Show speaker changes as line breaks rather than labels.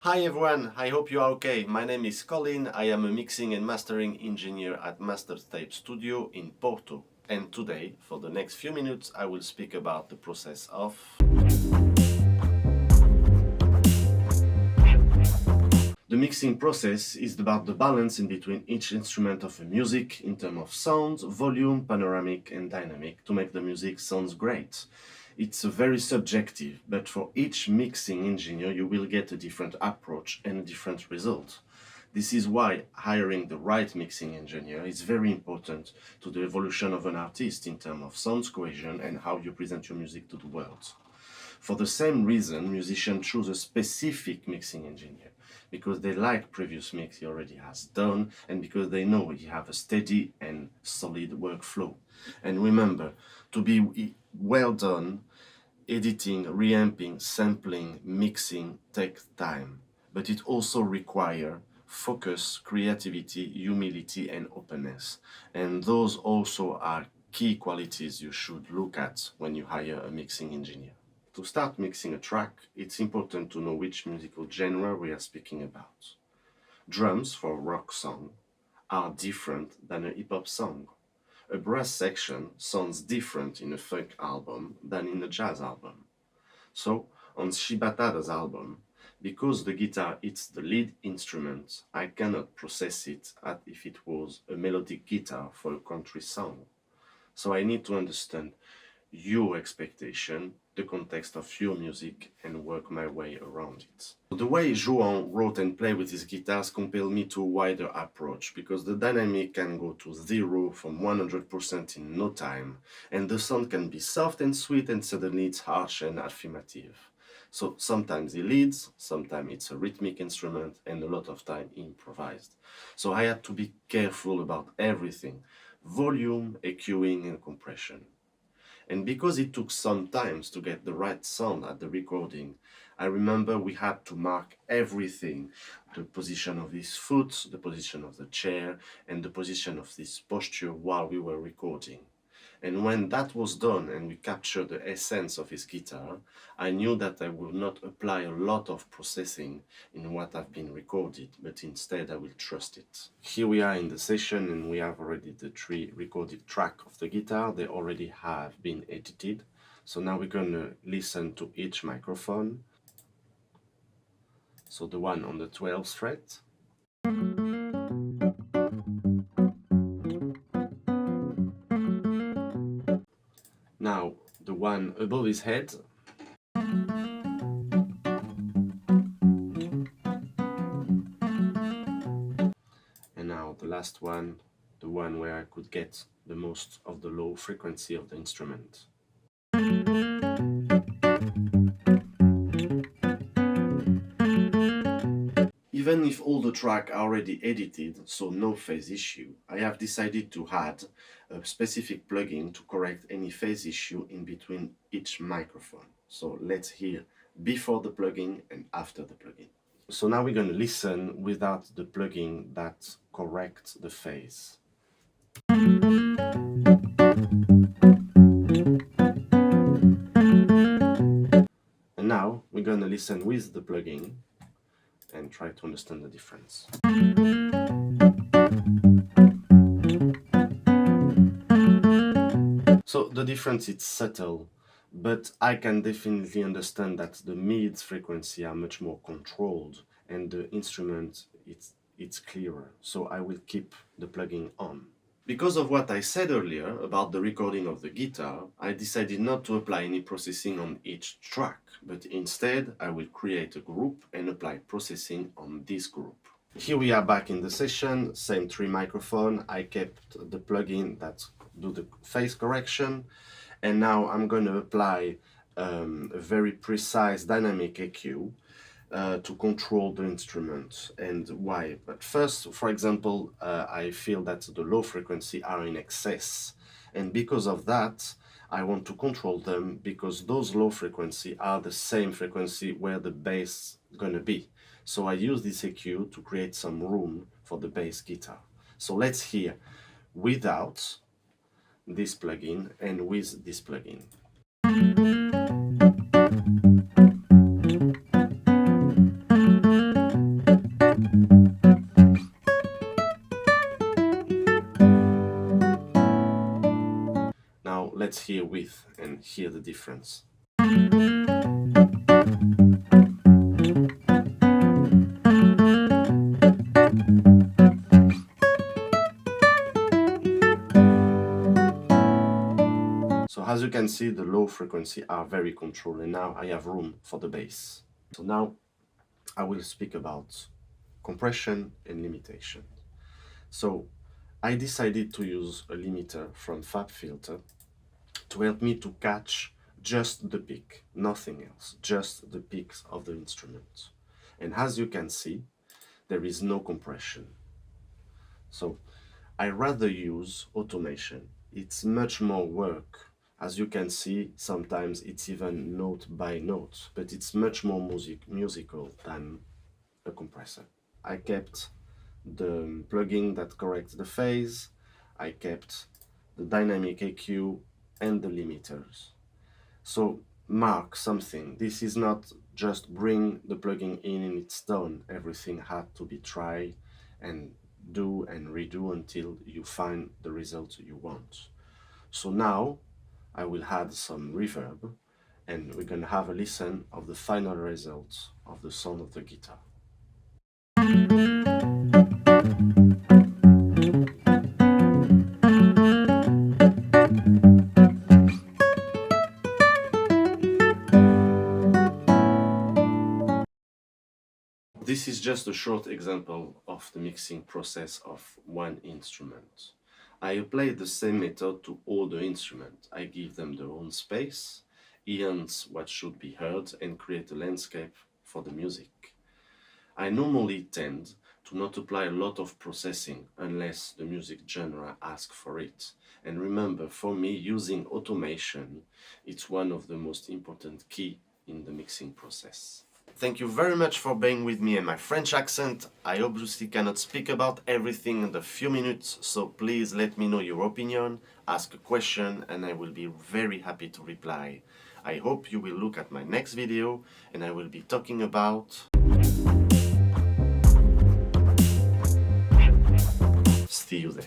Hi everyone, I hope you are okay. My name is Colin. I am a mixing and mastering engineer at Master Tape Studio in Porto. And today, for the next few minutes, I will speak about the process of... The mixing process is about the balance in between each instrument of a music in terms of sounds, volume, panoramic and dynamic to make the music sounds great. It's very subjective, but for each mixing engineer you will get a different approach and a different result. This is why hiring the right mixing engineer is very important to the evolution of an artist in terms of sound cohesion and how you present your music to the world. For the same reason, musicians choose a specific mixing engineer, because they like previous mix he already has done and because they know he have a steady and solid workflow. And remember, to be well done, editing, reamping, sampling, mixing takes time, but it also requires focus, creativity, humility and openness. And those also are key qualities you should look at when you hire a mixing engineer. To start mixing a track, it's important to know which musical genre we are speaking about. Drums for a rock song are different than a hip-hop song. A brass section sounds different in a funk album than in a jazz album. So, on Shibatada's album, because the guitar is the lead instrument, I cannot process it as if it was a melodic guitar for a country song. So I need to understand your expectation, the context of your music, and work my way around it. The way João wrote and played with his guitars compelled me to a wider approach, because the dynamic can go to zero from 100% in no time, and the sound can be soft and sweet and suddenly it's harsh and affirmative. So sometimes he leads, sometimes it's a rhythmic instrument, and a lot of time improvised. So I had to be careful about everything: volume, EQing and compression. And because it took some time to get the right sound at the recording, I remember we had to mark everything: the position of his foot, the position of the chair, and the position of this posture while we were recording. And when that was done and we captured the essence of his guitar, I knew that I will not apply a lot of processing in what I've been recorded, but instead I will trust it. Here we are in the session and we have already the 3 recorded tracks of the guitar. They already have been edited. So now we're going to listen to each microphone. So the one on the 12th fret. Now the one above his head. And now the last one, the one where I could get the most of the low frequency of the instrument. Even if all the tracks are already edited, so no phase issue, I have decided to add a specific plugin to correct any phase issue in between each microphone. So let's hear before the plugin and after the plugin. So now we're going to listen without the plugin that corrects the phase. And now we're going to listen with the plugin and try to understand the difference. So the difference is subtle, but I can definitely understand that the mids frequency are much more controlled and the instrument it's clearer. So I will keep the plugin on. Because of what I said earlier about the recording of the guitar, I decided not to apply any processing on each track, but instead I will create a group and apply processing on this group. Here we are back in the session, same 3 microphones. I kept the plugin that do the phase correction, and now I'm going to apply a very precise dynamic EQ to control the instrument. And why? But first, for example, I feel that the low frequency are in excess, and because of that I want to control them, because those low frequency are the same frequency where the bass gonna be. So I use this EQ to create some room for the bass guitar. So let's hear without this plugin and with this plugin. hear the difference. So as you can see, the low frequency are very controlled, and now I have room for the bass. So now I will speak about compression and limitation. So I decided to use a limiter from FabFilter to help me to catch just the peak, nothing else, just the peaks of the instrument. And as you can see, there is no compression. So I rather use automation. It's much more work. As you can see, sometimes it's even note by note, but it's much more musical than a compressor. I kept the plugin that corrects the phase, I kept the dynamic EQ and the limiters. So mark something. This is not just bring the plugin in and it's done. Everything had to be tried and do and redo until you find the result you want. So now I will add some reverb and we're gonna have a listen of the final result of the sound of the guitar. This is just a short example of the mixing process of one instrument. I apply the same method to all the instruments. I give them their own space, enhance what should be heard, and create a landscape for the music. I normally tend to not apply a lot of processing unless the music genre asks for it. And remember, for me, using automation, it's one of the most important key in the mixing process. Thank you very much for being with me and my French accent. I obviously cannot speak about everything in the few minutes, so please let me know your opinion, ask a question, and I will be very happy to reply. I hope you will look at my next video, and I will be talking about... See you there.